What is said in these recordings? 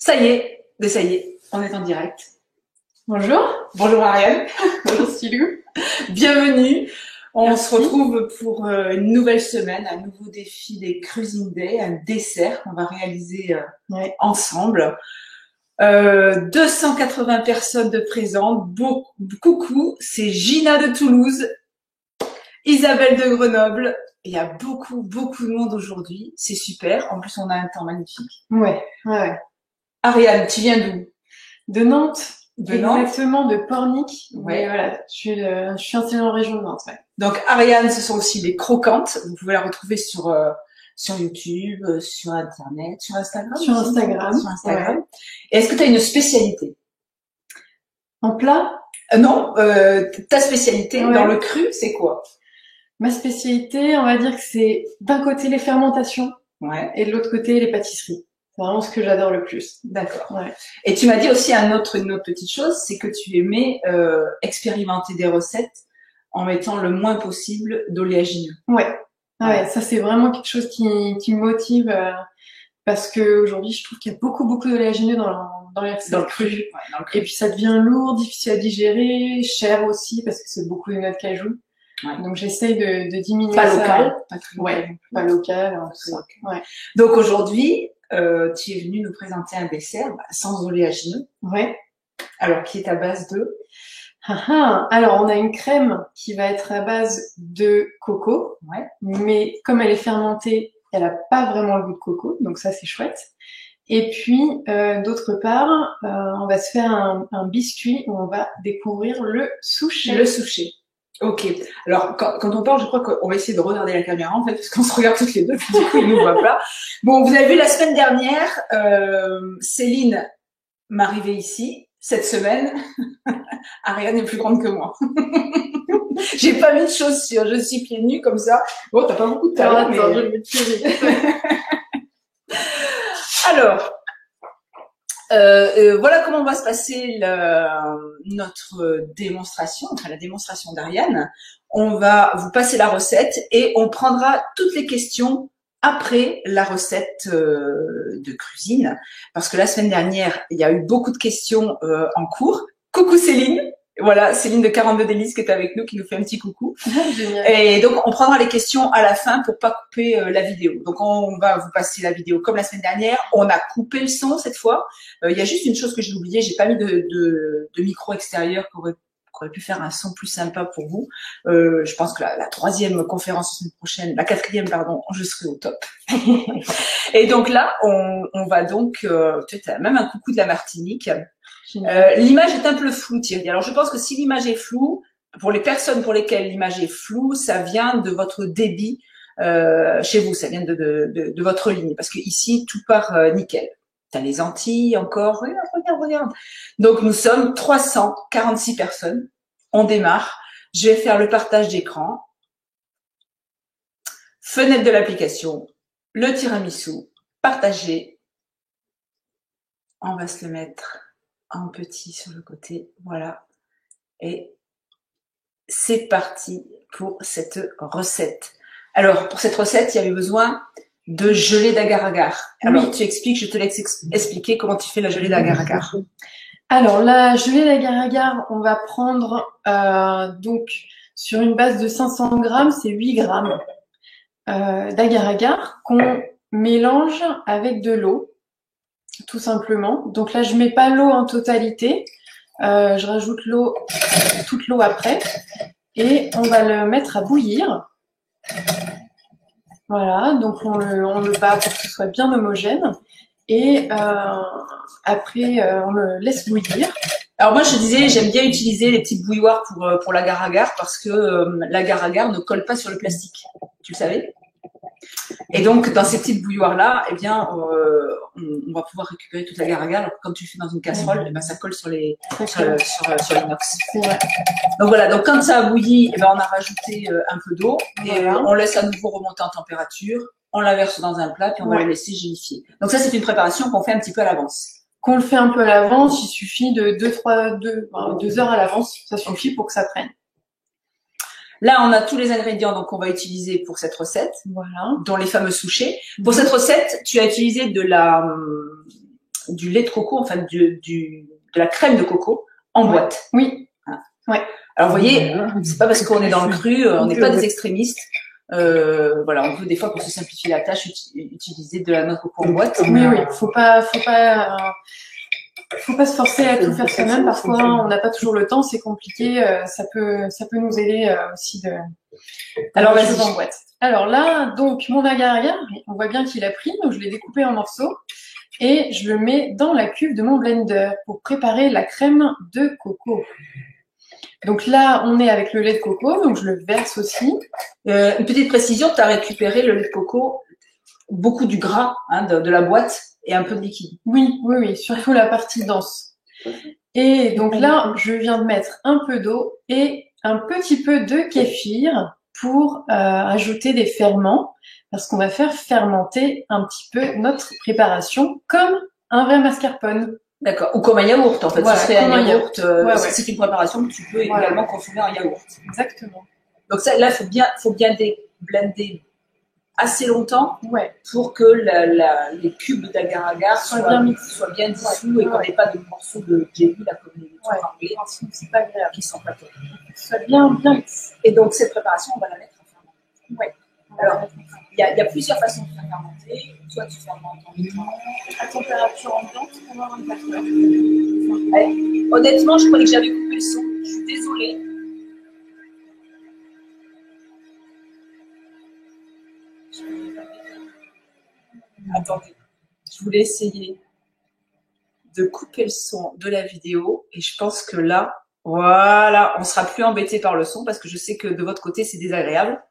Ça y est, on est en direct. Bonjour. Bonjour Ariane. Bonjour Silou. Bienvenue. On Merci. se retrouve pour une nouvelle semaine, un nouveau défi des Cruising Day, un dessert qu'on va réaliser ensemble. 280 personnes de présentes. Coucou, c'est Gina de Toulouse, Isabelle de Grenoble. Il y a beaucoup de monde aujourd'hui. C'est super. En plus, on a un temps magnifique. Ouais. Ariane, tu viens d'où? De Nantes. Exactement, de Pornic. Ouais. Mais voilà, je suis installée en région de Nantes. Ouais. Donc Ariane, ce sont aussi des croquantes. Vous pouvez la retrouver sur YouTube, sur Internet, sur Instagram. Sur Instagram. Ouais. Et est-ce que tu as une spécialité? En plat? Non, ta spécialité dans le cru, c'est quoi? Ma spécialité, on va dire que c'est d'un côté les fermentations et de l'autre côté les pâtisseries. C'est vraiment ce que j'adore le plus. D'accord. Ouais. Et tu m'as dit aussi une autre petite chose, c'est que tu aimais expérimenter des recettes en mettant le moins possible d'oléagineux. Ouais, ça c'est vraiment quelque chose qui me motive parce que aujourd'hui je trouve qu'il y a beaucoup d'oléagineux dans les recettes. Dans le cru. Ouais, Et puis ça devient lourd, difficile à digérer, cher aussi parce que c'est beaucoup de noix de cajou. Ouais. Donc j'essaye de diminuer pas ça. Local. Pas local. Ouais. Donc aujourd'hui, tu es venu nous présenter un dessert sans oléagineux. Ouais. Alors qui est à base de? Alors on a une crème qui va être à base de coco. Ouais. Mais comme elle est fermentée, elle a pas vraiment le goût de coco, donc ça c'est chouette. Et puis d'autre part, on va se faire un biscuit où on va découvrir le souchet. Le souchet. Ok. Alors, quand on parle, je crois qu'on va essayer de regarder la caméra, en fait, parce qu'on se regarde toutes les deux, puis du coup, ils nous voient pas. Bon, vous avez vu, la semaine dernière, Céline m'arrivait ici. Cette semaine, Ariane est plus grande que moi. J'ai pas mis de chaussures, je suis pieds nus comme ça. Bon, t'as pas beaucoup de talent, mais... Attends, je vais me tirer. Alors... voilà comment va se passer notre démonstration, enfin la démonstration d'Ariane. On va vous passer la recette et on prendra toutes les questions après la recette de cuisine. Parce que la semaine dernière, il y a eu beaucoup de questions en cours. Coucou Céline! Voilà, Céline de 42 délices qui est avec nous, qui nous fait un petit coucou. Génial. Et donc, on prendra les questions à la fin pour pas couper la vidéo. Donc, on va vous passer la vidéo comme la semaine dernière. On a coupé le son cette fois. Il y a juste une chose que j'ai oubliée. J'ai pas mis de micro extérieur qui aurait pu faire un son plus sympa pour vous. Je pense que la troisième conférence la semaine prochaine, la quatrième, pardon, je serai au top. Et donc là, on va donc, peut-être même un coucou de la Martinique. L'image est un peu floue, Thierry. Alors, je pense que si l'image est floue, pour les personnes pour lesquelles l'image est floue, ça vient de votre débit chez vous, ça vient de votre ligne. Parce que ici, tout part nickel. T'as les Antilles encore. Regarde. Donc, nous sommes 346 personnes. On démarre. Je vais faire le partage d'écran. Fenêtre de l'application. Le tiramisu. Partager. On va se le mettre en petit sur le côté, voilà. Et c'est parti pour cette recette. Alors, pour cette recette, il y avait besoin de gelée d'agar-agar. Alors, tu expliques, je te laisse expliquer comment tu fais la gelée d'agar-agar. Alors, la gelée d'agar-agar, on va prendre donc sur une base de 500 grammes, c'est 8 grammes d'agar-agar qu'on mélange avec de l'eau. Tout simplement. Donc là, je mets pas l'eau en totalité. Je rajoute toute l'eau après. Et on va le mettre à bouillir. Voilà. Donc on le bat pour que ce soit bien homogène. Et après, on le laisse bouillir. Alors moi, je disais, j'aime bien utiliser les petites bouilloires pour l'agar-agar parce que l'agar-agar ne colle pas sur le plastique. Tu le savais? Et donc, dans ces petites bouilloires-là, eh bien, on va pouvoir récupérer toute l'agar-agar. Alors, quand tu le fais dans une casserole, eh ben, ça colle sur l'inox. Donc voilà. Donc, quand ça a bouilli, eh ben, on a rajouté un peu d'eau et on laisse à nouveau remonter en température. On la verse dans un plat puis on va la laisser gélifier. Donc ça, c'est une préparation qu'on fait un petit peu à l'avance. Qu'on le fait un peu à l'avance, il suffit de 2 heures à l'avance. Ça suffit pour que ça prenne. Là, on a tous les ingrédients donc qu'on va utiliser pour cette recette, voilà, dont les fameux souchets. Pour cette recette, tu as utilisé de la du lait de coco, enfin de la crème de coco en boîte. Oui. Ouais. Alors vous voyez, c'est pas parce qu'on est dans le cru, on n'est pas des extrémistes. Voilà, on peut des fois pour se simplifier la tâche utiliser de la noix de coco en boîte. Oui, oui, faut pas se forcer à tout faire soi-même. Parfois, on n'a pas toujours le temps, c'est compliqué. Ça peut nous aider aussi de. Alors vas-y. En boîte. Alors là, donc mon agar-agar, on voit bien qu'il a pris, donc je l'ai découpé en morceaux et je le mets dans la cuve de mon blender pour préparer la crème de coco. Donc là, on est avec le lait de coco, donc je le verse aussi. Une petite précision, tu as récupéré le lait de coco, beaucoup du gras de la boîte et un peu de liquide. Oui, oui, oui, surtout la partie dense. Et donc là, je viens de mettre un peu d'eau et un petit peu de kéfir pour ajouter des ferments, parce qu'on va faire fermenter un petit peu notre préparation comme un vrai mascarpone. D'accord. Ou comme un yaourt, en fait. Voilà, ce serait un yaourt. Ouais. C'est une préparation que tu peux également consommer en yaourt. Exactement. Donc ça, là, faut bien blender assez longtemps pour que les cubes d'agar-agar soient bien dissous et qu'on n'ait pas de morceaux de jelly, là, comme les trucs anglais, c'est pas agréable, qui sont pas terribles. Soit bien. Et donc cette préparation, on va la mettre à fermenter. Ouais. Alors, il y a plusieurs façons de faire fermenter. Toi, tu fermentes en à température ambiante pendant 24 heures. Allez. Honnêtement, je croyais que j'avais coupé le son. Je suis désolée. Attendez, je voulais essayer de couper le son de la vidéo et je pense que là, voilà, on sera plus embêté par le son parce que je sais que de votre côté, c'est désagréable.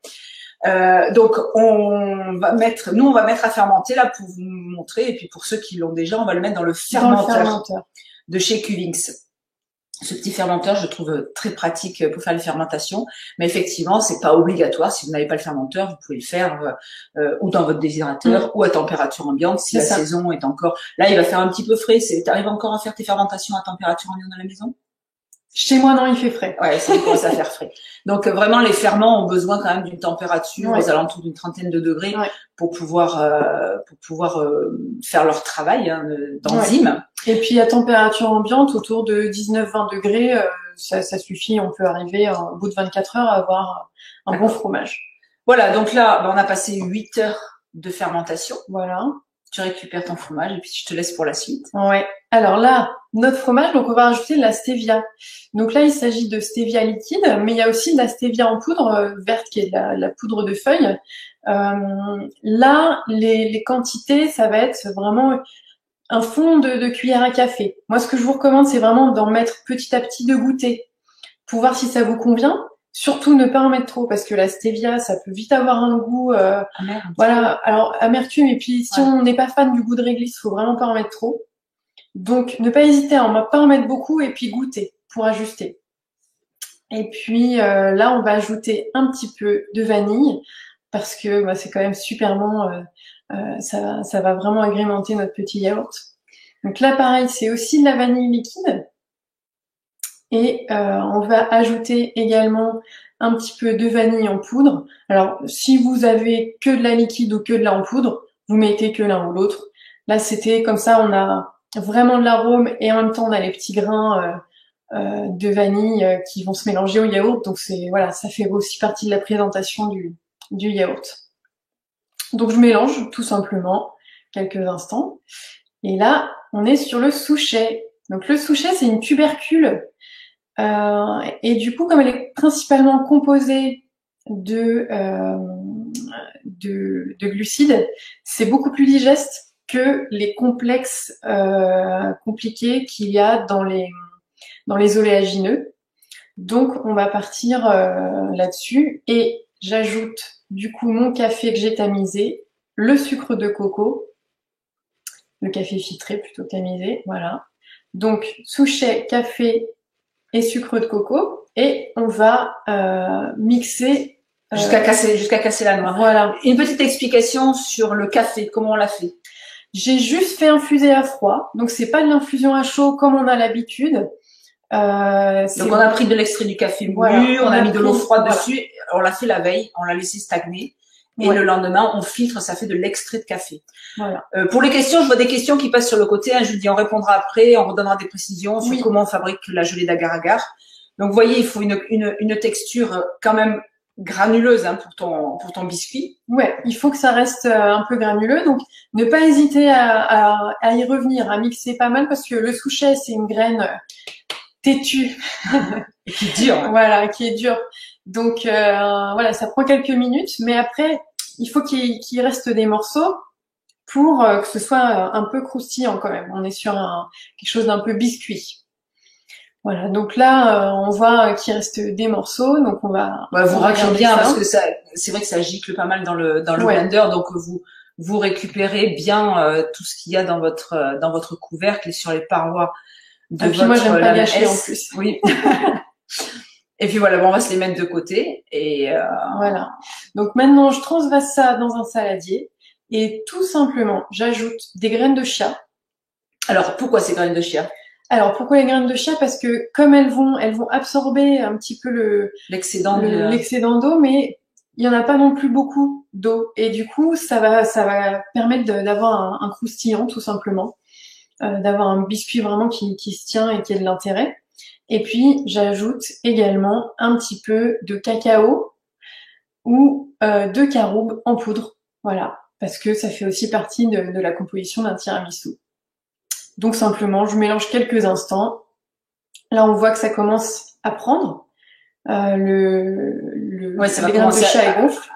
Donc, on va mettre à fermenter là pour vous montrer et puis pour ceux qui l'ont déjà, on va le mettre dans le fermenteur de chez Cuvings. Ce petit fermenteur, je le trouve très pratique pour faire les fermentations, mais effectivement, c'est pas obligatoire. Si vous n'avez pas le fermenteur, vous pouvez le faire ou dans votre déshydrateur ou à température ambiante si la saison est encore. Là, il va faire un petit peu frais. T'arrives encore à faire tes fermentations à température ambiante à la maison? Chez moi, non, il fait frais. Ouais, ça commence à faire frais. Donc vraiment, les ferments ont besoin quand même d'une température aux alentours d'une trentaine de degrés pour pouvoir faire leur travail d'enzyme. Et puis à température ambiante, autour de 19-20 degrés, ça suffit. On peut arriver au bout de 24 heures à avoir un bon fromage. Voilà, donc là, on a passé 8 heures de fermentation. Voilà. Tu récupères ton fromage et puis je te laisse pour la suite. Ouais. Alors là, notre fromage, donc on va rajouter de la stevia. Donc là, il s'agit de stevia liquide, mais il y a aussi de la stevia en poudre verte qui est la poudre de feuille. Là, les quantités, ça va être vraiment un fond de cuillère à café. Moi, ce que je vous recommande, c'est vraiment d'en mettre petit à petit, de goûter pour voir si ça vous convient. Surtout ne pas en mettre trop parce que la stevia, ça peut vite avoir un goût, voilà. Alors amertume. Et puis si on n'est pas fan du goût de réglisse, faut vraiment pas en mettre trop. Donc ne pas hésiter à pas en mettre beaucoup et puis goûter pour ajuster. Et puis là, on va ajouter un petit peu de vanille parce que c'est quand même super bon. Ça va vraiment agrémenter notre petit yaourt. Donc là, pareil, c'est aussi de la vanille liquide. Et on va ajouter également un petit peu de vanille en poudre. Alors, si vous avez que de la liquide ou que de la en poudre, vous mettez que l'un ou l'autre. Là, c'était comme ça, on a vraiment de l'arôme et en même temps, on a les petits grains de vanille qui vont se mélanger au yaourt. Donc, ça fait aussi partie de la présentation du yaourt. Donc, je mélange tout simplement quelques instants. Et là, on est sur le souchet. Donc, le souchet, c'est une tubercule. Et du coup, comme elle est principalement composée de glucides, c'est beaucoup plus digeste que les complexes compliqués qu'il y a dans les oléagineux. Donc, on va partir là-dessus et j'ajoute du coup mon café que j'ai tamisé, le sucre de coco, le café filtré plutôt tamisé, voilà. Donc, souchet, café et sucre de coco et on va mixer jusqu'à casser la noix. Voilà. Une petite explication sur le café, comment on l'a fait. J'ai juste fait infuser à froid, donc c'est pas de l'infusion à chaud comme on a l'habitude. Donc on a pris de l'extrait du café moulu, on a mis de l'eau froide dessus, on l'a fait la veille, on l'a laissé stagner et Ouais. le lendemain, on filtre, ça fait de l'extrait de café. Voilà. Pour les questions, je vois des questions qui passent sur le côté. Hein, je vous dis, on répondra après, on redonnera des précisions sur Oui. comment on fabrique la gelée d'agar-agar. Donc, vous voyez, il faut une texture quand même granuleuse hein, pour ton biscuit. Ouais, il faut que ça reste un peu granuleux. Donc, ne pas hésiter à y revenir, à mixer pas mal parce que le souchet, c'est une graine têtue. Et qui est dur. Hein. Voilà, qui est dure. Donc, voilà, ça prend quelques minutes. Mais après, il faut qu'il reste des morceaux pour que ce soit un peu croustillant quand même. On est sur quelque chose d'un peu biscuit. Voilà, donc là, on voit qu'il reste des morceaux, donc on va... Ouais, vous raclez bien ça. parce que c'est vrai que ça gicle pas mal dans le Ouais. blender, donc vous récupérez bien tout ce qu'il y a dans votre couvercle et sur les parois de Et puis moi, j'aime pas lame gâcher en S. plus. Oui. Et puis voilà, bon, on va se les mettre de côté et Voilà. Donc maintenant, je transvase ça dans un saladier et tout simplement, j'ajoute des graines de chia. alors pourquoi ces graines de chia? Alors pourquoi les graines de chia? Parce que comme elles vont absorber un petit peu L'excédent l'excédent d'eau, mais il y en a pas non plus beaucoup d'eau et du coup ça va permettre d'avoir un croustillant tout simplement, d'avoir un biscuit vraiment qui se tient et qui a de l'intérêt. Et puis j'ajoute également un petit peu de cacao ou de caroube en poudre, voilà, parce que ça fait aussi partie de la composition d'un tiramisu. Donc simplement, je mélange quelques instants. Là, on voit que ça commence à prendre. Ouais, ça va les graines de commencer chia gonflent.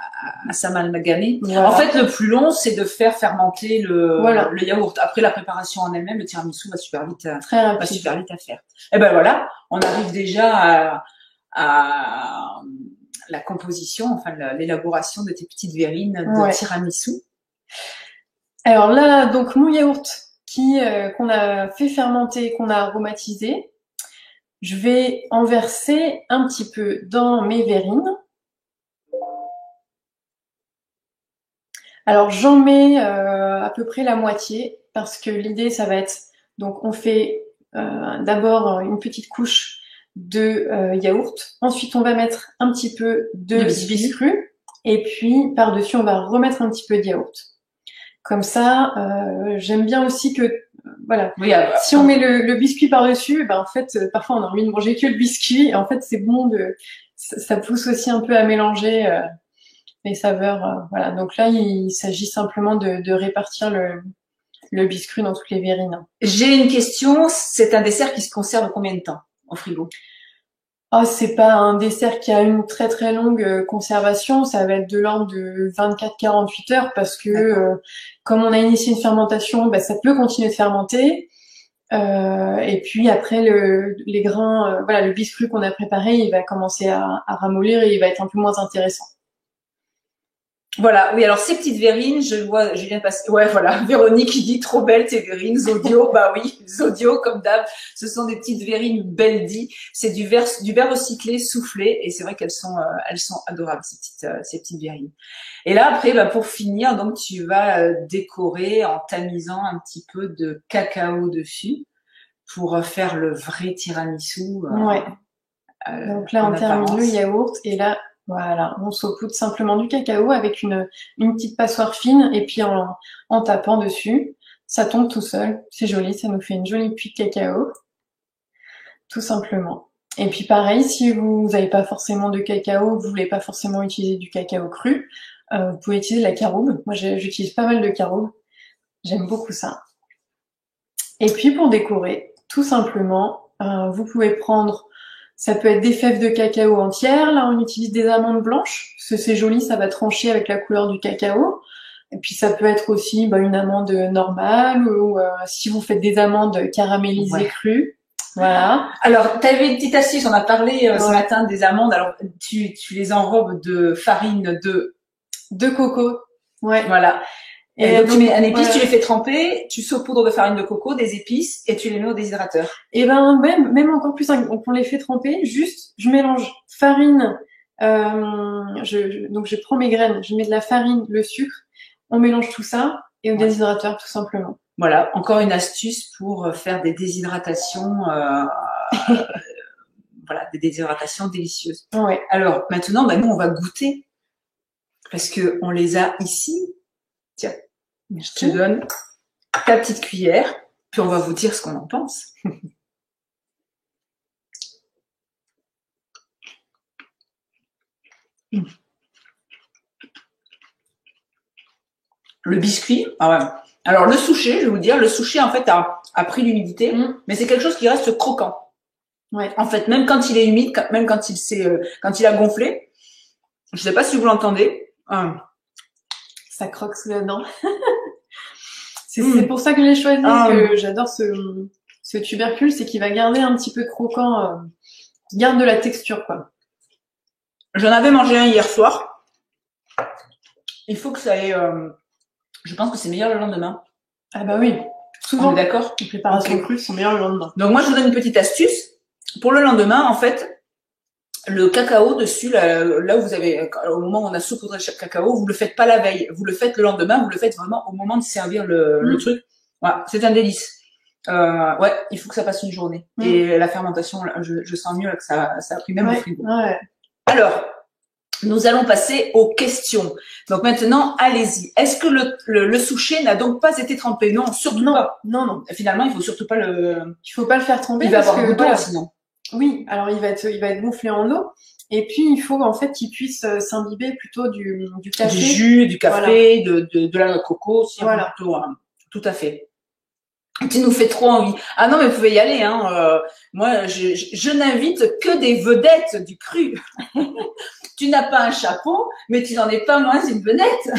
à s'amalgamer. Voilà. En fait, le plus long, c'est de faire fermenter Voilà. le yaourt. Après, la préparation en elle-même, le tiramisu va super vite à faire. Et ben voilà, on arrive déjà à la composition, enfin l'élaboration de tes petites verrines de tiramisu. Alors là, donc mon yaourt qu'on a fait fermenter, qu'on a aromatisé, je vais en verser un petit peu dans mes verrines. Alors j'en mets à peu près la moitié parce que l'idée ça va être, donc on fait d'abord une petite couche de yaourt, ensuite on va mettre un petit peu de biscuit et puis par-dessus on va remettre un petit peu de yaourt. Comme ça, j'aime bien aussi que voilà, oui, si on met le biscuit par-dessus, ben en fait parfois on a envie de manger que le biscuit et en fait c'est bon ça pousse aussi un peu à mélanger les saveurs, voilà. Donc là, il s'agit simplement de répartir le biscuit dans toutes les verrines. J'ai une question, c'est un dessert qui se conserve combien de temps au frigo? Oh, c'est pas un dessert qui a une très très longue conservation, ça va être de l'ordre de 24-48 heures parce que comme on a initié une fermentation, bah, ça peut continuer de fermenter. Et puis après les grains, voilà, le biscuit qu'on a préparé, il va commencer à ramollir et il va être un peu moins intéressant. Voilà, oui, alors ces petites verrines, je viens de passer, ouais, voilà, Véronique qui dit trop belles tes verrines, Zodio, bah oui, Zodio, comme d'hab, ce sont des petites verrines Beldi, c'est du verre recyclé, soufflé, et c'est vrai qu'elles sont adorables, ces petites verrines. Et là, après, bah, pour finir, donc, tu vas décorer en tamisant un petit peu de cacao dessus pour faire le vrai tiramisu. Ouais. Donc là, on termine le yaourt, et là, voilà, on saupoudre simplement du cacao avec une petite passoire fine et puis en tapant dessus, ça tombe tout seul. C'est joli, ça nous fait une jolie pluie de cacao, tout simplement. Et puis pareil, si vous n'avez pas forcément de cacao, vous voulez pas forcément utiliser du cacao cru, vous pouvez utiliser de la caroube. Moi, j'utilise pas mal de caroube. J'aime beaucoup ça. Et puis pour décorer, tout simplement, vous pouvez prendre... Ça peut être des fèves de cacao entières. Là, on utilise des amandes blanches, parce que c'est joli, ça va trancher avec la couleur du cacao. Et puis, ça peut être aussi une amande normale, ou si vous faites des amandes caramélisées crues. Voilà. Alors, tu avais une petite astuce, on a parlé ce matin des amandes. Alors, tu les enrobes de farine de coco. Ouais. Voilà. Et donc, tu mets un épice, tu les fais tremper, tu saupoudres de farine de coco, des épices, et tu les mets au déshydrateur. Et ben, même encore plus, donc on les fait tremper, juste, je mélange farine, donc je prends mes graines, je mets de la farine, le sucre, on mélange tout ça, et au déshydrateur, tout simplement. Voilà. Encore une astuce pour faire des déshydratations, voilà, des déshydratations délicieuses. Ouais. Alors, maintenant, nous, on va goûter. parce que on les a ici. Tiens, je te donne ta petite cuillère, puis on va vous dire ce qu'on en pense. Le biscuit, ah ouais. Alors le souchet, je vais vous dire, le souchet en fait a pris l'humidité, mais c'est quelque chose qui reste croquant. Ouais. En fait, même quand il est humide, même quand il a gonflé, je sais pas si vous l'entendez. Ça croque sous la dent. C'est pour ça que je l'ai choisi, que j'adore ce tubercule, c'est qu'il va garder un petit peu croquant, garde de la texture, quoi. J'en avais mangé un hier soir. Il faut que ça ait, je pense que c'est meilleur le lendemain. Ah bah oui, souvent. On est d'accord? Les préparations crues sont meilleures le lendemain. Donc moi, je vous donne une petite astuce. Pour le lendemain, en fait, le cacao dessus, là où vous avez, au moment où on a saupoudré le cacao, vous le faites pas la veille, vous le faites le lendemain, vous le faites vraiment au moment de servir le truc. Voilà, c'est un délice. Ouais, il faut que ça passe une journée. Et la fermentation, là, je sens mieux là, que ça a pris même au frigo. Ouais. Alors, nous allons passer aux questions. Donc maintenant, allez-y. Est-ce que le souchet n'a donc pas été trempé? Non, surtout pas. Non. Finalement, il faut surtout pas Il faut pas le faire tremper. Il va avoir goût voilà. sinon. Oui, alors il va être gonflé en eau. Et puis il faut en fait qu'il puisse s'imbiber plutôt du café. Du jus, du café, voilà. de la coco aussi. Voilà. Plutôt, tout à fait. Tu nous fais trop envie. Ah non, mais vous pouvez y aller. Moi, je n'invite que des vedettes du cru. Tu n'as pas un chapeau, mais tu n'en es pas moins une vedette.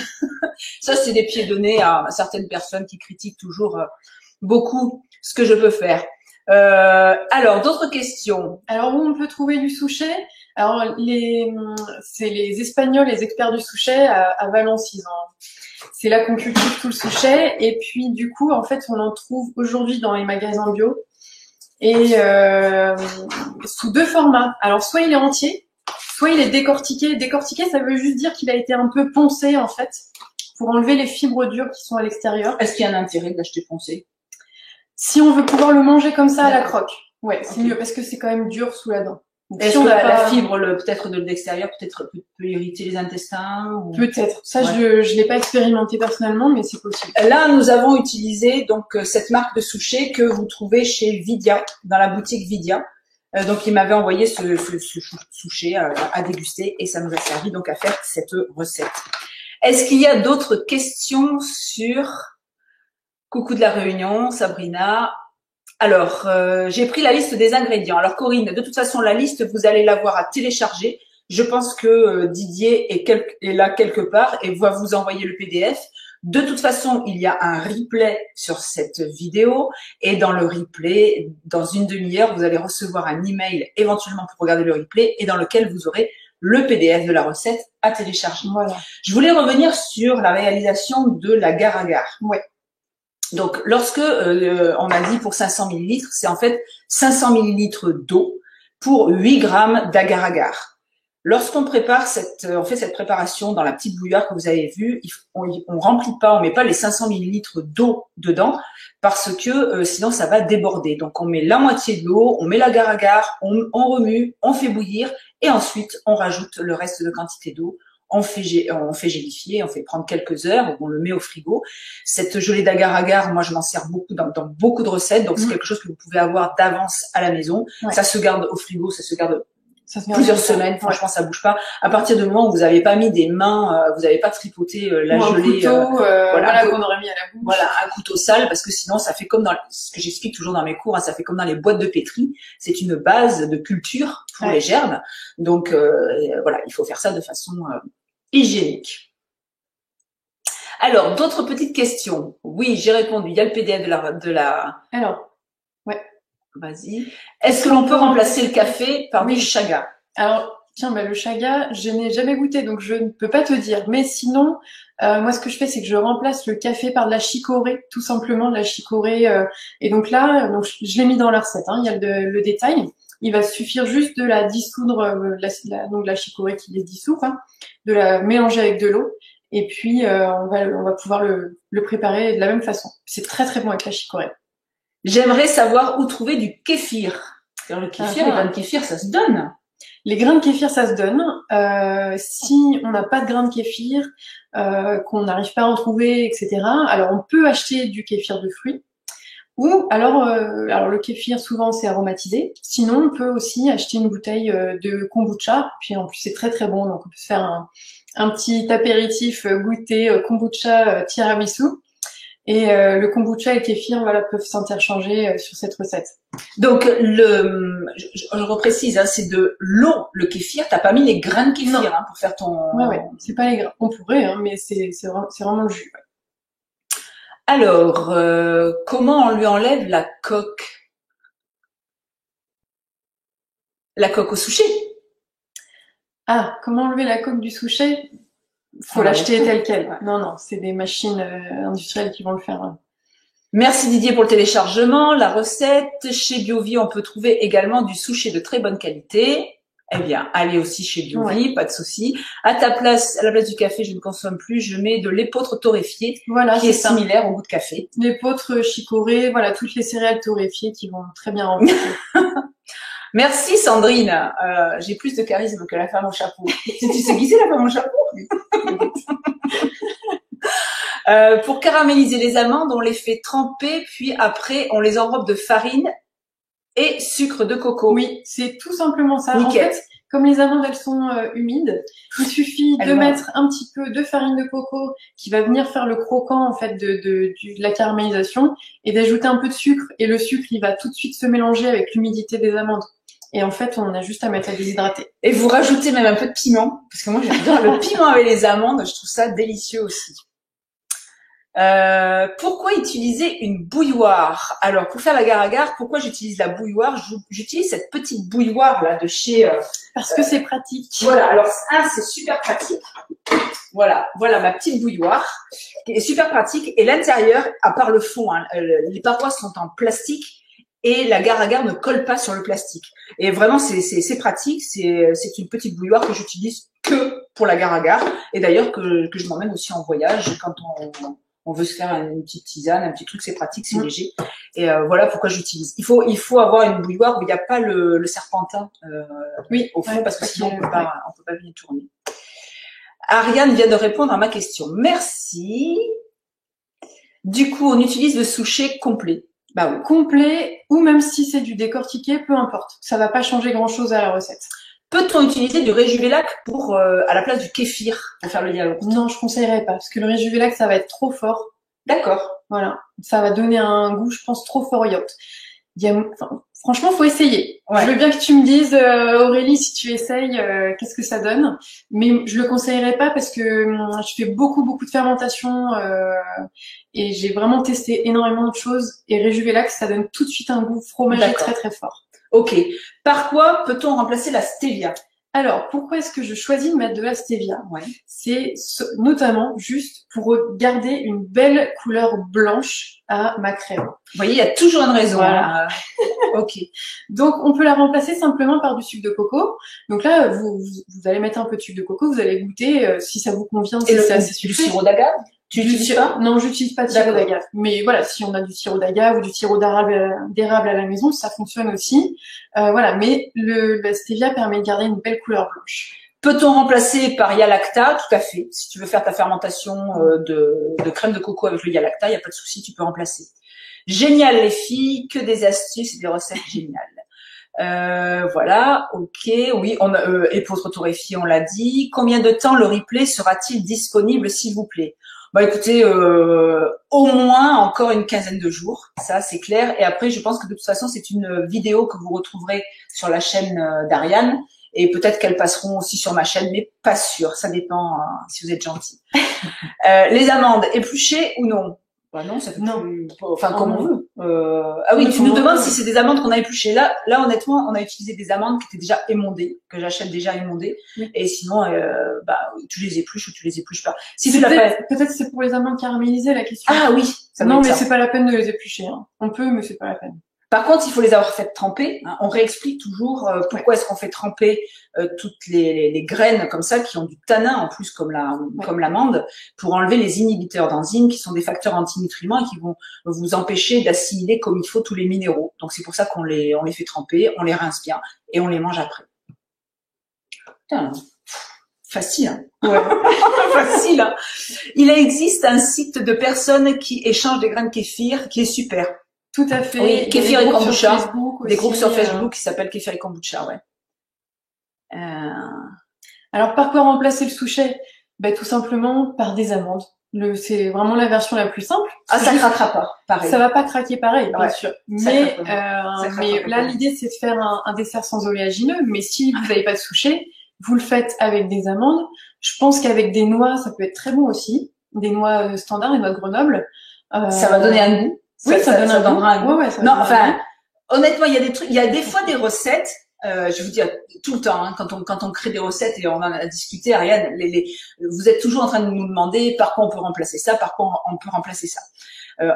Ça, c'est des pieds de nez à certaines personnes qui critiquent toujours beaucoup ce que je peux faire. Alors, d'autres questions. Alors, où on peut trouver du souchet? Alors, c'est les Espagnols, les experts du souchet à Valence. C'est là qu'on cultive tout le souchet. Et puis, du coup, en fait, on en trouve aujourd'hui dans les magasins bio. Et sous deux formats. Alors, soit il est entier, soit il est décortiqué. Décortiqué, ça veut juste dire qu'il a été un peu poncé, en fait, pour enlever les fibres dures qui sont à l'extérieur. Est-ce qu'il y a un intérêt d'acheter poncé? Si on veut pouvoir le manger comme ça à la croque. Ouais, c'est mieux parce que c'est quand même dur sous la dent. Est-ce que la fibre, peut-être de l'extérieur, peut irriter les intestins ou... Peut-être. Ça, je l'ai pas expérimenté personnellement, mais c'est possible. Là, nous avons utilisé donc cette marque de souchet que vous trouvez chez Vidia, dans la boutique Vidia. Donc, il m'avait envoyé ce souchet à déguster et ça nous a servi donc à faire cette recette. Est-ce qu'il y a d'autres questions sur... Coucou de la Réunion, Sabrina. Alors, j'ai pris la liste des ingrédients. Alors, Corinne, de toute façon, la liste, vous allez l'avoir à télécharger. Je pense que Didier est là quelque part et va vous envoyer le PDF. De toute façon, il y a un replay sur cette vidéo et dans le replay, dans une demi-heure, vous allez recevoir un email éventuellement pour regarder le replay et dans lequel vous aurez le PDF de la recette à télécharger. Voilà. Je voulais revenir sur la réalisation de l'agar-agar. Ouais. Donc, lorsque on a dit pour 500 ml, c'est en fait 500 ml d'eau pour 8 grammes d'agar-agar. Lorsqu'on prépare on fait cette préparation dans la petite bouilloire que vous avez vue, on remplit pas, on met pas les 500 ml d'eau dedans parce que sinon ça va déborder. Donc, on met la moitié de l'eau, on met l'agar-agar, on remue, on fait bouillir et ensuite on rajoute le reste de quantité d'eau. On fait gélifier, on fait prendre quelques heures, on le met au frigo. Cette gelée d'agar-agar, moi je m'en sers beaucoup dans beaucoup de recettes, donc c'est quelque chose que vous pouvez avoir d'avance à la maison. Ouais. Ça se garde au frigo, ça se garde plusieurs semaines, franchement ça bouge pas. À partir du moment où vous n'avez pas mis des mains, vous n'avez pas tripoté la gelée, un couteau, voilà qu'on aurait mis à la bouche. Voilà, un couteau sale, parce que sinon ça fait comme dans ce que j'explique toujours dans mes cours, ça fait comme dans les boîtes de pétri. C'est une base de culture pour les germes, donc voilà, il faut faire ça de façon hygiénique. Alors, d'autres petites questions. Oui, j'ai répondu. Il y a le PDF de la... Alors, ouais. Vas-y. Est-ce que l'on peut remplacer le café par du chaga? Alors, tiens, le chaga, je n'ai jamais goûté, donc je ne peux pas te dire. Mais sinon, moi, ce que je fais, c'est que je remplace le café par de la chicorée, tout simplement, de la chicorée. Et donc là, je l'ai mis dans la recette, hein, il y a le détail. Il va suffire juste de la dissoudre, donc la chicorée qui est dissoute, hein, de la mélanger avec de l'eau. Et puis, on va pouvoir le préparer de la même façon. C'est très, très bon avec la chicorée. J'aimerais savoir où trouver du kéfir. Alors, le kéfir, les pains de kéfir, ça se donne. Les grains de kéfir, ça se donne. Si on n'a pas de grains de kéfir, qu'on n'arrive pas à en trouver, etc., alors on peut acheter du kéfir de fruits. Ou alors le kéfir, souvent, c'est aromatisé. Sinon, on peut aussi acheter une bouteille de kombucha. Puis en plus, c'est très très bon. Donc, on peut se faire un petit apéritif goûter kombucha tiramisu. Et le kombucha et le kéfir, voilà, peuvent s'interchanger sur cette recette. Donc, je reprécise, hein, c'est de l'eau, le kéfir. T'as pas mis les grains de kéfir hein, pour faire ton... Ouais, c'est pas les grains. On pourrait, hein, mais c'est vraiment le jus. Ouais. Alors, comment on lui enlève la coque? La coque au souchet. Ah, comment enlever la coque du souchet? Faut l'acheter tel quel. Ouais. Non, c'est des machines industrielles qui vont le faire. Merci Didier pour le téléchargement. La recette, chez BioVie, on peut trouver également du souchet de très bonne qualité. Eh bien, allez aussi chez BioVie, pas de souci. À la place du café, je ne consomme plus. Je mets de l'épeautre torréfiée, voilà, qui est similaire au goût de café. L'épeautre chicorée, voilà, toutes les céréales torréfiées qui vont très bien remplacer. Merci Sandrine. J'ai plus de charisme que la femme au chapeau. Tu sais qui c'est la femme au chapeau? Pour caraméliser les amandes, on les fait tremper, puis après on les enrobe de farine et sucre de coco. Oui, c'est tout simplement ça. Nickel. En fait, comme les amandes elles sont humides, il suffit de mettre un petit peu de farine de coco qui va venir faire le croquant en fait de la caramélisation et d'ajouter un peu de sucre. Et le sucre, il va tout de suite se mélanger avec l'humidité des amandes. Et en fait, on a juste à mettre à déshydrater. Et vous rajoutez même un peu de piment, parce que moi j'adore le piment avec les amandes, je trouve ça délicieux aussi. Pourquoi utiliser une bouilloire? Alors, pour faire la gare-à-gare, pourquoi j'utilise la bouilloire? J'utilise cette petite bouilloire là de chez... Parce que c'est pratique. Voilà, alors c'est super pratique. Voilà ma petite bouilloire qui est super pratique. Et l'intérieur, à part le fond, hein, les parois sont en plastique et la gare-à-gare ne colle pas sur le plastique. Et vraiment, c'est pratique. C'est une petite bouilloire que j'utilise que pour la gare-à-gare. Et d'ailleurs, que je m'emmène aussi en voyage quand on veut se faire une petite tisane, un petit truc, c'est pratique, c'est léger. Et voilà pourquoi j'utilise. Il faut avoir une bouilloire où il n'y a pas le serpentin au fond, parce que sinon on peut pas bien tourner. Ariane vient de répondre à ma question. Merci. Du coup, on utilise le souchet complet. Bah oui, complet, ou même si c'est du décortiqué, peu importe. Ça va pas changer grand-chose à la recette. Peut-on utiliser du Rejuvelac à la place du kéfir pour faire le yaourt? Non, je conseillerais pas, parce que le Rejuvelac, ça va être trop fort. D'accord. Voilà. Ça va donner un goût, je pense, trop fort au yaourt. Franchement, faut essayer. Ouais. Je veux bien que tu me dises, Aurélie, si tu essayes, qu'est-ce que ça donne. Mais je le conseillerais pas parce que je fais beaucoup de fermentation et j'ai vraiment testé énormément de choses. Et Rejuvelac, ça donne tout de suite un goût fromager très très fort. Ok. Par quoi peut-on remplacer la stevia? Alors, pourquoi est-ce que je choisis de mettre de la stevia? C'est notamment juste pour garder une belle couleur blanche à ma crème. Vous voyez, il y a toujours une raison. Voilà. Ok. Donc, on peut la remplacer simplement par du sucre de coco. Donc là, vous allez mettre un peu de sucre de coco, vous allez goûter si ça vous convient. Et du sirop d'agave? Tu utilises pas? Non, j'utilise pas de sirop d'agave. Mais voilà, si on a du sirop d'agave ou du sirop d'érable à la maison, ça fonctionne aussi. Voilà, mais la stevia permet de garder une belle couleur blanche. Peut-on remplacer par Yalacta? Tout à fait. Si tu veux faire ta fermentation de crème de coco avec le Yalacta, il n'y a pas de souci, tu peux remplacer. Génial les filles, que des astuces et des recettes géniales. Voilà, ok, oui, épeautre torréfiée, on l'a dit. Combien de temps le replay sera-t-il disponible, s'il vous plaît? Bah écoutez, au moins encore une quinzaine de jours, ça c'est clair. Et après, je pense que de toute façon, c'est une vidéo que vous retrouverez sur la chaîne d'Ariane. Et peut-être qu'elles passeront aussi sur ma chaîne, mais pas sûr. Ça dépend si vous êtes gentil. Les amandes, épluchées ou non? Bah non, ça fait plus... Enfin, comme on veut. Ah oui, tu nous demandes si c'est des amandes qu'on a épluchées. Là, honnêtement, on a utilisé des amandes qui étaient déjà émondées, que j'achète déjà émondées. Oui. Et sinon, tu les épluches ou tu les épluches pas. Si peut-être c'est pour les amandes caramélisées, la question. Ah oui. Non, mais c'est pas la peine de les éplucher. Hein. On peut, mais c'est pas la peine. Par contre, il faut les avoir faites tremper. Hein. On réexplique toujours pourquoi est-ce qu'on fait tremper toutes les graines comme ça qui ont du tanin en plus comme l'amande pour enlever les inhibiteurs d'enzymes qui sont des facteurs antinutriments et qui vont vous empêcher d'assimiler comme il faut tous les minéraux. Donc c'est pour ça qu'on les fait tremper, on les rince bien et on les mange après. Putain, facile. Hein. Ouais. Facile. Hein. Il existe un site de personnes qui échangent des grains de kéfir qui est super. Tout à fait. Oui, kéfir et kombucha. Des groupes sur Facebook Facebook qui s'appellent kéfir et kombucha, ouais. Alors, par quoi remplacer le souchet? Ben, tout simplement par des amandes. C'est vraiment la version la plus simple. Ah, ça craquera pas, pareil. Ça va pas craquer pareil, bien ouais. sûr. Mais là, pas. l'idée, c'est de faire un dessert sans oléagineux. Mais si vous n'avez pas de souchet, vous le faites avec des amandes. Je pense qu'avec des noix, ça peut être très bon aussi. Des noix standards, des noix de Grenoble. Ça va donner un goût. Oui, ça donnera un goût. Ouais, non, enfin, honnêtement, il y a des trucs, il y a des fois des recettes. Je vous dis tout le temps, hein, quand on crée des recettes et on en a discuté, Ariane, vous êtes toujours en train de nous demander par quoi on peut remplacer ça, par quoi on peut remplacer ça.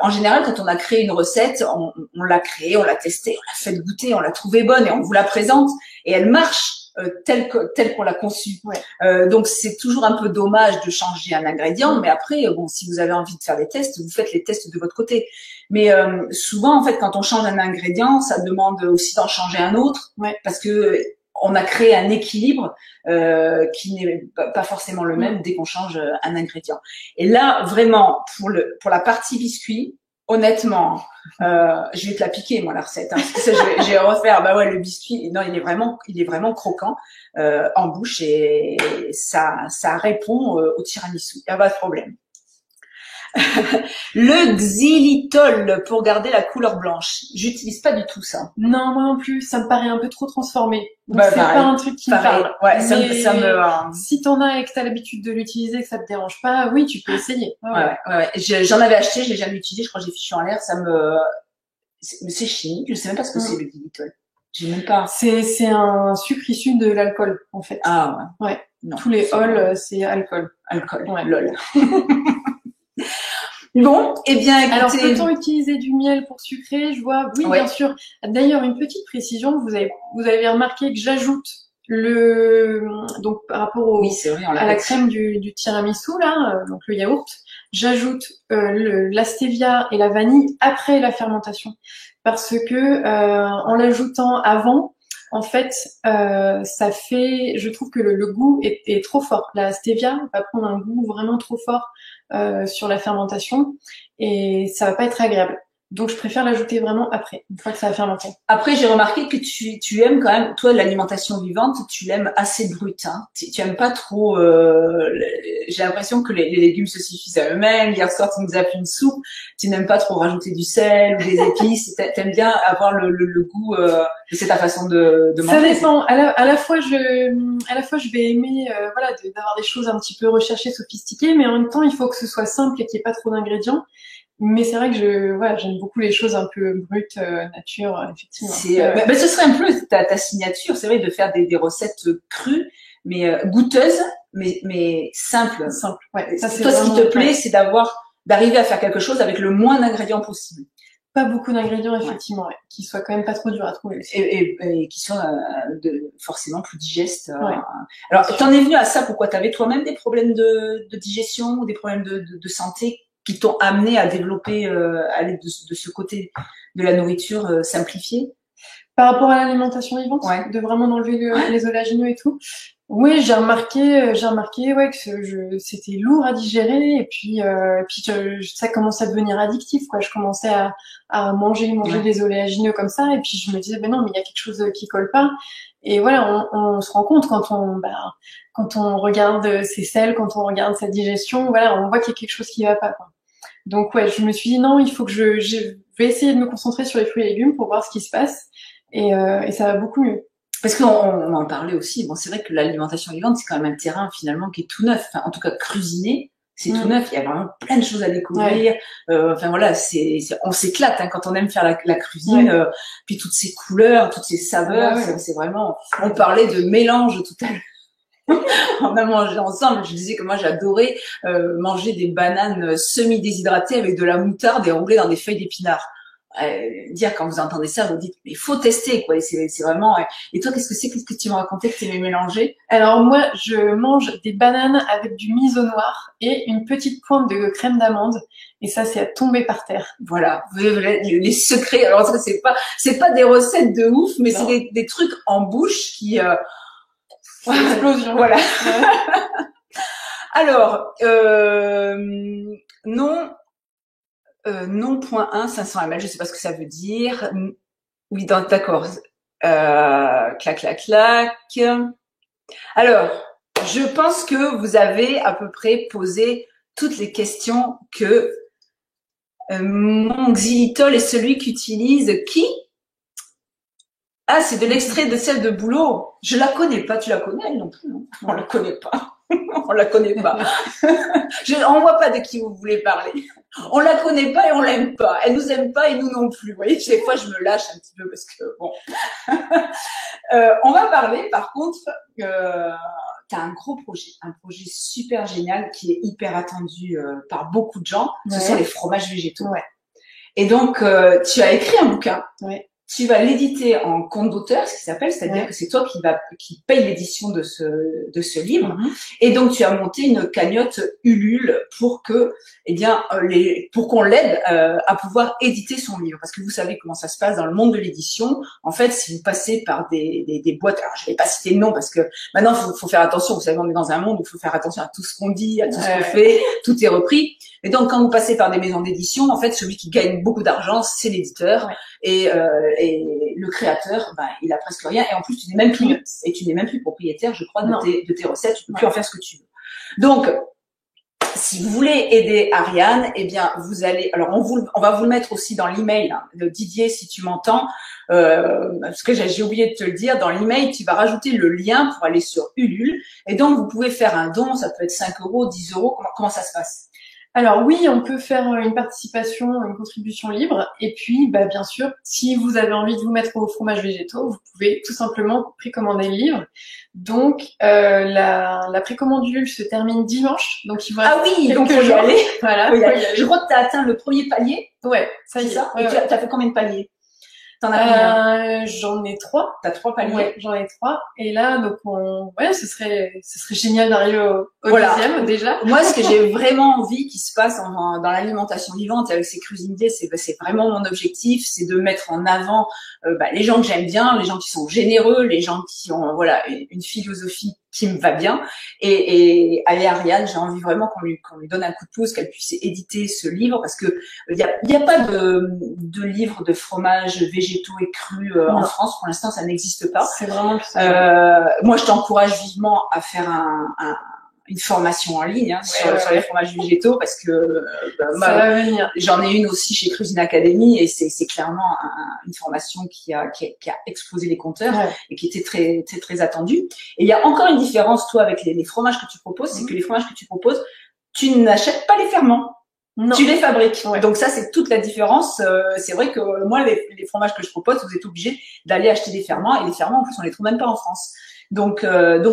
En général, quand on a créé une recette, on l'a créée, on l'a testée, on l'a fait goûter, on l'a trouvée bonne et on vous la présente et elle marche telle qu'on l'a conçue. Ouais. Donc c'est toujours un peu dommage de changer un ingrédient, mais après, bon, si vous avez envie de faire des tests, vous faites les tests de votre côté. Mais souvent, en fait, quand on change un ingrédient, ça demande aussi d'en changer un autre, ouais. Parce que on a créé un équilibre qui n'est pas forcément le même dès qu'on change un ingrédient. Et là, vraiment, pour la partie biscuit, honnêtement, je vais te la piquer, moi, la recette, hein, parce que ça, je vais refaire. Bah ouais, le biscuit, non, il est vraiment croquant en bouche et ça répond au tiramisu. Il n'y a pas de problème. Le xylitol pour garder la couleur blanche. J'utilise pas du tout ça. Non, moi non plus. Ça me paraît un peu trop transformé. Donc c'est pas un truc qui me parle. Ouais, mais ça me. Si t'en as et que t'as l'habitude de l'utiliser, que ça te dérange pas, oui, tu peux essayer. Ouais. J'en avais acheté, je l'ai jamais utilisé. Je crois que j'ai fichu en l'air. C'est chimique. Je sais même pas ce que c'est le xylitol. J'ai même pas. C'est un sucre issu de l'alcool, en fait. Ah ouais. Ouais. Non, tous les halls, c'est alcool. Ouais. Lol. Bon, eh bien, écoutez. Alors, peut-on utiliser du miel pour sucrer? Je vois, oui, bien sûr. D'ailleurs, une petite précision, vous avez remarqué que j'ajoute donc par rapport à la crème du tiramisu, là, donc le yaourt, j'ajoute la stevia et la vanille après la fermentation. Parce que, en l'ajoutant avant, en fait, je trouve que le goût est trop fort. La stevia va prendre un goût vraiment trop fort sur la fermentation et ça va pas être agréable. Donc, je préfère l'ajouter vraiment après, une fois que ça a fermenté. Après, j'ai remarqué que tu aimes quand même, toi, l'alimentation vivante, tu l'aimes assez brute. Hein. Tu aimes pas trop. J'ai l'impression que les légumes se suffisent à eux-mêmes. Hier soir, tu nous as fait une soupe. Tu n'aimes pas trop rajouter du sel ou des épices. T'aimes bien avoir le goût. C'est ta façon de manger. Ça dépend. À la fois, je vais aimer, d'avoir des choses un petit peu recherchées, sophistiquées, mais en même temps, il faut que ce soit simple et qu'il n'y ait pas trop d'ingrédients. Mais c'est vrai que j'aime beaucoup les choses un peu brutes, nature, effectivement. Ce serait un peu ta signature, c'est vrai, de faire des recettes crues, mais goûteuses, mais simples. Simple, ouais. Ça, toi, ce qui te plaît, c'est d'arriver à faire quelque chose avec le moins d'ingrédients possible. Pas beaucoup d'ingrédients, effectivement, ouais. Qui soient quand même pas trop durs à trouver. Et qui soient forcément plus digestes. Ouais. Alors, t'en es venu à ça, pourquoi? T'avais toi-même des problèmes de digestion ou des problèmes de santé qui t'ont amené à développer, aller de ce côté de la nourriture simplifiée? Par rapport à l'alimentation vivante, de vraiment enlever les oléagineux et tout. Oui, j'ai remarqué, que c'était lourd à digérer et puis ça commençait à devenir addictif, quoi. Je commençais à manger des oléagineux comme ça et puis je me disais, ben non, mais il y a quelque chose qui colle pas. Et voilà, on se rend compte quand on regarde ses selles, quand on regarde sa digestion, voilà, on voit qu'il y a quelque chose qui va pas, quoi. Donc ouais, je me suis dit non, il faut que je vais essayer de me concentrer sur les fruits et légumes pour voir ce qui se passe et ça va beaucoup mieux. Parce qu'on en parlait aussi. Bon, c'est vrai que l'alimentation vivante, c'est quand même un terrain finalement qui est tout neuf. Enfin, en tout cas, cuisiner, c'est tout neuf. Il y a vraiment plein de choses à découvrir. Enfin voilà, on s'éclate quand on aime faire la cuisine. Puis toutes ces couleurs, toutes ces saveurs, c'est vraiment. On parlait de mélange tout à l'heure. On a mangé ensemble. Je disais que moi j'adorais manger des bananes semi-déshydratées avec de la moutarde et roulées dans des feuilles d'épinards. Dire quand vous entendez ça, vous dites mais il faut tester, quoi. C'est vraiment. Et toi, qu'est-ce que tu me racontais que tu aimais mélanger? Alors moi, je mange des bananes avec du miso noir et une petite pointe de crème d'amande. Et ça, c'est à tomber par terre. Voilà, les secrets. Alors c'est pas des recettes de ouf, mais c'est des trucs en bouche qui Explosion. Voilà. Alors, non, non.1, 500 ml, je sais pas ce que ça veut dire. Oui, d'accord. Clac, clac, clac. Alors, je pense que vous avez à peu près posé toutes les questions que mon xylitol est celui qu'utilise qui? Ah, c'est de l'extrait de celle de Boulot. Je la connais pas. Tu la connais, elle non plus, non? On la connaît pas. On la connaît pas. On voit pas de qui vous voulez parler. On la connaît pas et on l'aime pas. Elle nous aime pas et nous non plus. Vous voyez, des fois, je me lâche un petit peu parce que bon. On va parler, par contre, t'as un projet super génial qui est hyper attendu par beaucoup de gens. Ce sont les fromages végétaux. Ouais. Et donc, tu as écrit un bouquin. Ouais. Tu vas l'éditer en compte d'auteur, ce qui s'appelle, c'est-à-dire que c'est toi qui paye l'édition de ce livre. Et donc, tu as monté une cagnotte Ulule pour que, eh bien, pour qu'on l'aide à pouvoir éditer son livre. Parce que vous savez comment ça se passe dans le monde de l'édition. En fait, si vous passez par des boîtes, alors je vais pas citer le nom parce que maintenant, faut faire attention. Vous savez, on est dans un monde où il faut faire attention à tout ce qu'on dit, à tout ce qu'on fait. Tout est repris. Et donc, quand vous passez par des maisons d'édition, en fait, celui qui gagne beaucoup d'argent, c'est l'éditeur. Ouais. Et le créateur, ben, il a presque rien. Et en plus, tu n'es même plus propriétaire, je crois, de tes recettes. Tu peux plus en faire ce que tu veux. Donc, si vous voulez aider Ariane, eh bien, vous allez, alors on va vous le mettre aussi dans l'email, hein, de Didier, si tu m'entends, parce que j'ai oublié de te le dire, dans l'email, tu vas rajouter le lien pour aller sur Ulule. Et donc, vous pouvez faire un don, ça peut être 5 €, 10 €, comment ça se passe? Alors oui, on peut faire une participation, une contribution libre. Et puis, bah, bien sûr, si vous avez envie de vous mettre aux fromages végétaux, vous pouvez tout simplement précommander le livre. Donc, la précommande Ulule se termine dimanche. Donc, il va donc faut y aller. Voilà. Faut y aller. Je crois que tu as atteint le premier palier. Ouais, ça y est. Ça. Et tu as fait combien de paliers? T'en as combien? J'en ai 3. T'as 3 paliers? Ouais, j'en ai 3. Et là, donc, ce serait génial d'arriver au deuxième, déjà. Moi, ce que j'ai vraiment envie qu'il se passe dans l'alimentation vivante avec ces cuisines idées, c'est vraiment mon objectif, c'est de mettre en avant, les gens que j'aime bien, les gens qui sont généreux, les gens qui ont, une philosophie qui me va bien. Et Ariane, j'ai envie vraiment qu'on lui donne un coup de pouce, qu'elle puisse éditer ce livre, parce que il y a pas de livre de fromage végétaux et crus en France. Pour l'instant, ça n'existe pas. C'est vraiment moi, je t'encourage vivement à faire une formation en ligne sur les fromages végétaux, parce que j'en ai une aussi chez Cuisine Academy, et c'est clairement une formation qui a explosé les compteurs et qui était très très très attendue. Et il y a encore une différence, toi, avec les fromages que tu proposes, c'est que les fromages que tu proposes, tu n'achètes pas les ferments. Non. Tu les fabriques. Ouais. Donc ça, c'est toute la différence. C'est vrai que moi, les fromages que je propose, vous êtes obligés d'aller acheter des ferments, et les ferments, en plus, on les trouve même pas en France. Donc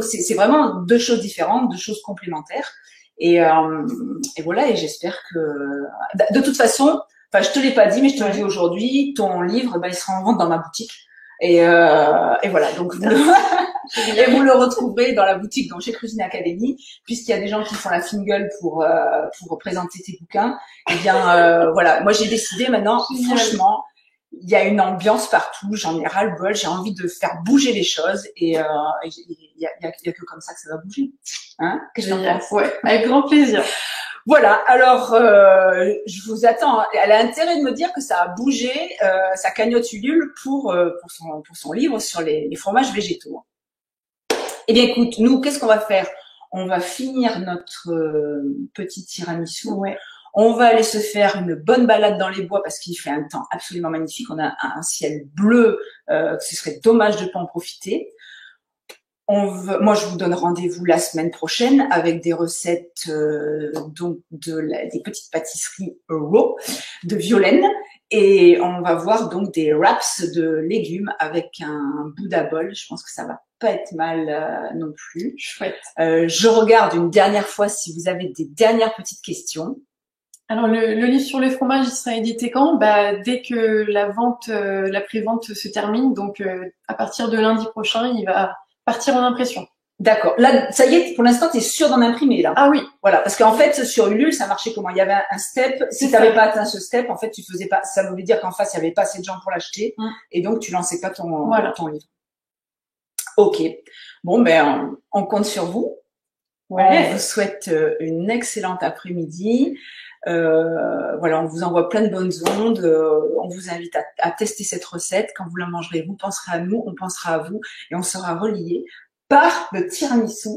c'est vraiment deux choses différentes, deux choses complémentaires. Et voilà. Et j'espère que, de toute façon, je te l'ai pas dit, mais je te le dis aujourd'hui, ton livre, il sera en vente dans ma boutique. Et voilà. Donc et vous le retrouverez dans la boutique, donc chez Cuisine Academy, puisqu'il y a des gens qui font la fine gueule pour présenter tes bouquins. Eh bien voilà. Moi, j'ai décidé maintenant, franchement, il y a une ambiance partout, j'en ai ras-le-bol, j'ai envie de faire bouger les choses, et il y a que comme ça que ça va bouger. Hein? Qu'est-ce que t'en penses? Ouais, avec grand plaisir. Voilà, alors je vous attends. Elle a intérêt de me dire que ça a bougé, sa cagnotte Ulule pour son livre sur les fromages végétaux. Eh bien écoute, nous, qu'est-ce qu'on va faire? On va finir notre petit tiramisu. Ouais. On va aller se faire une bonne balade dans les bois parce qu'il fait un temps absolument magnifique. On a un ciel bleu, ce serait dommage de pas en profiter. Moi, je vous donne rendez-vous la semaine prochaine avec des recettes donc des petites pâtisseries raw de Violaine, et on va voir donc des wraps de légumes avec un Buddha bol. Je pense que ça va pas être mal non plus. Chouette. Je regarde une dernière fois si vous avez des dernières petites questions. Alors le livre sur les fromages, il sera édité quand? Dès que la pré-vente se termine, donc à partir de lundi prochain, il va partir en impression. D'accord. Là, ça y est, pour l'instant, tu es sûr d'en imprimer, là. Ah oui. Voilà. Parce qu'en fait, sur Ulule, ça marchait comment? Il y avait un step. Si tu n'avais pas atteint ce step, en fait, tu faisais pas, ça voulait dire qu'en face, il n'y avait pas assez de gens pour l'acheter. Et donc, tu lançais pas ton livre. Ok. Bon, ben, on compte sur vous. Ouais. On vous souhaite une excellente après-midi. Voilà, on vous envoie plein de bonnes ondes. On vous invite à tester cette recette. Quand vous la mangerez, vous penserez à nous, on pensera à vous et on sera reliés par le tiramisu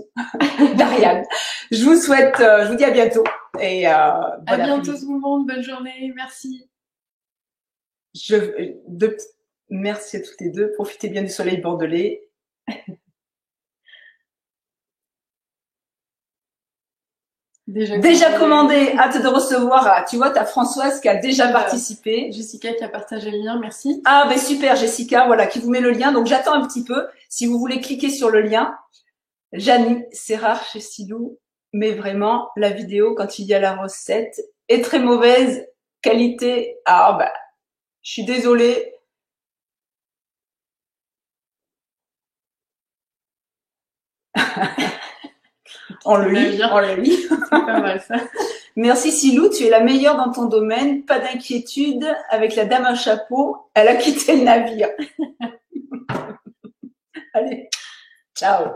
d'Ariane. Je vous souhaite, je vous dis à bientôt et À bientôt tout le monde, bonne journée, merci. Merci à toutes les deux. Profitez bien du soleil bordelais. Déjà commandé, hâte de recevoir. Tu vois, t'as Françoise qui a déjà participé. Jessica qui a partagé le lien, merci. Ah ben super, Jessica, voilà, qui vous met le lien. Donc j'attends un petit peu. Si vous voulez cliquer sur le lien, Janie, c'est rare chez Silou, mais vraiment la vidéo quand il y a la recette est très mauvaise qualité. Ah ben, je suis désolée. On le lit. C'est pas mal ça. Merci Silou, tu es la meilleure dans ton domaine. Pas d'inquiétude avec la dame à chapeau. Elle a quitté le navire. Allez, ciao.